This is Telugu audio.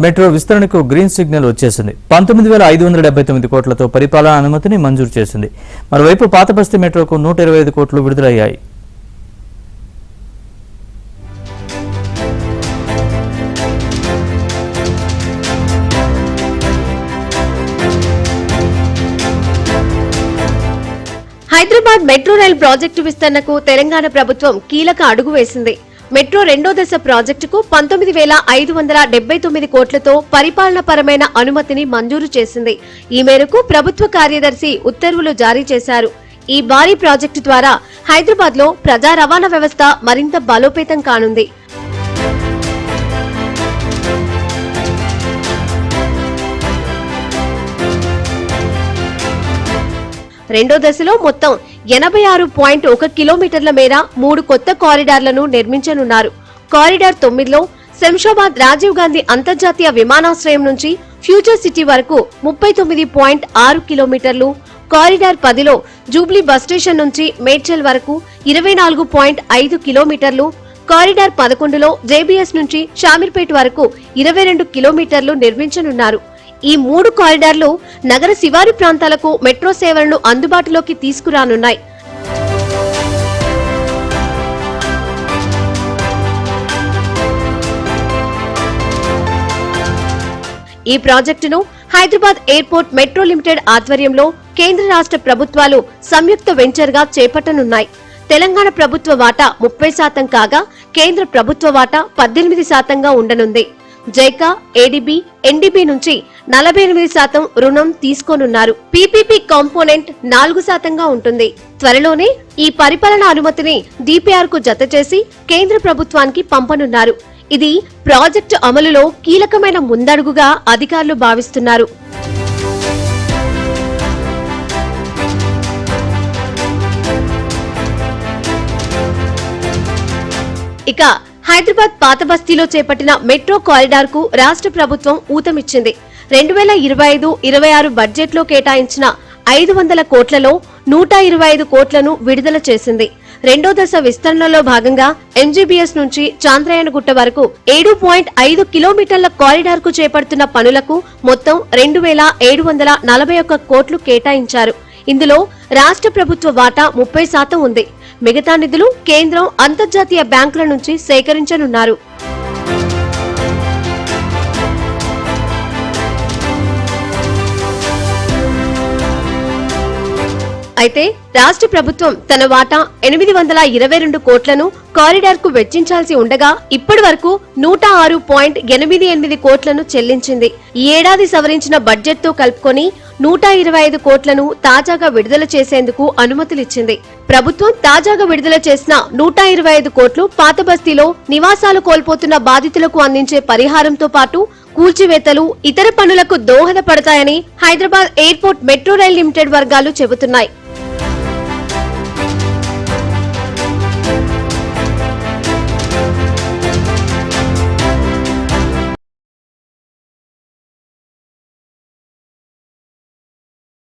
మెట్రో విస్తరణకు గ్రీన్ సిగ్నల్ వచ్చేసింది. 19,579 కోట్లతో పరిపాలనా అనుమతిని మంజూరు చేసింది. మరోవైపు పాతబస్తీ మెట్రోకు 125 కోట్లు విడుదలయ్యాయి. హైదరాబాద్ మెట్రో రైల్ ప్రాజెక్టు విస్తరణకు తెలంగాణ ప్రభుత్వం కీలక అడుగు వేసింది. మెట్రో రెండో దశ ప్రాజెక్టుకు 19,579 కోట్లతో పరిపాలనాపరమైన అనుమతిని మంజూరు చేసింది. ఈ మేరకు ప్రభుత్వ కార్యదర్శి ఉత్తర్వులు జారీ చేశారు. ఈ భారీ ప్రాజెక్టు ద్వారా హైదరాబాద్ లో ప్రజా రవాణా వ్యవస్థ మరింత బలోపేతం కానుంది. రెండో దశలో మొత్తం 86.1 కిలోమీటర్ల మేర 3 కొత్త కారిడార్లను నిర్మించనున్నారు. కారిడార్ 9లో శంషాబాద్ రాజీవ్ గాంధీ అంతర్జాతీయ విమానాశ్రయం నుంచి ఫ్యూచర్ సిటీ వరకు 39.6 కిలోమీటర్లు, కారిడార్ 10లో జూబ్లీ బస్ స్టేషన్ నుంచి మేడ్చల్ వరకు 24.5 కిలోమీటర్లు, కారిడార్ 11లో జేబీఎస్ నుంచి షామీర్పేట్ వరకు 22 కిలోమీటర్లు నిర్మించనున్నారు. ఈ 3 కారిడార్లు నగర శివారు ప్రాంతాలకు మెట్రో సేవలను అందుబాటులోకి తీసుకురానున్నాయి. ఈ ప్రాజెక్టును హైదరాబాద్ ఎయిర్పోర్ట్ మెట్రో లిమిటెడ్ ఆధ్వర్యంలో కేంద్ర రాష్ట్ర ప్రభుత్వాలు సంయుక్త వెంచర్ గా చేపట్టనున్నాయి. తెలంగాణ ప్రభుత్వ వాటా 30% కాగా కేంద్ర ప్రభుత్వ వాటా 18%గా ఉండనుంది. జైకా, ఏడీబీ, ఎన్డీబీ నుంచి 48% రుణం తీసుకోనున్నారు. పీపీపీ కాంపోనెంట్ 4%గా ఉంటుంది. త్వరలోనే ఈ పరిపాలనా అనుమతిని డీపీఆర్ కు జత చేసి కేంద్ర ప్రభుత్వానికి పంపనున్నారు. ఇది ప్రాజెక్టు అమలులో కీలకమైన ముందడుగుగా అధికారులు భావిస్తున్నారు. ఇక హైదరాబాద్ పాత బస్తీలో చేపట్టిన మెట్రో కారిడార్ కు రాష్ట్ర ప్రభుత్వం ఊతమిచ్చింది. 2025-26 బడ్జెట్ లో కేటాయించిన 500 కోట్లలో 125 కోట్లను విడుదల చేసింది. రెండో దశ విస్తరణలో భాగంగా ఎంజీబీఎస్ నుంచి చాంద్రయానగుట్ట వరకు 7.5 కిలోమీటర్ల కారిడార్ కు చేపడుతున్న పనులకు మొత్తం 2,741 కోట్లు కేటాయించారు. ఇందులో రాష్ట్ర ప్రభుత్వ వాటా 30% ఉంది. మిగతా నిధులు కేంద్రం, అంతర్జాతీయ బ్యాంకుల నుంచి సేకరించనున్నారు. అయితే రాష్ట్ర ప్రభుత్వం తన వాటా 822 కోట్లను కారిడార్ కు వెచ్చించాల్సి ఉండగా ఇప్పటి వరకు 106.88 కోట్లను చెల్లించింది. ఈ ఏడాది సవరించిన బడ్జెట్ తో కలుపుకొని 125 కోట్లను తాజాగా విడుదల చేసేందుకు అనుమతులిచ్చింది. ప్రభుత్వం తాజాగా విడుదల చేసిన 125 కోట్లు పాత బస్తీలో నివాసాలు కోల్పోతున్న బాధితులకు అందించే పరిహారంతో పాటు కూల్చివేతలు, ఇతర పనులకు దోహదపడతాయని Hyderabad airport metro rail limited వర్గాలు చెబుతున్నాయి.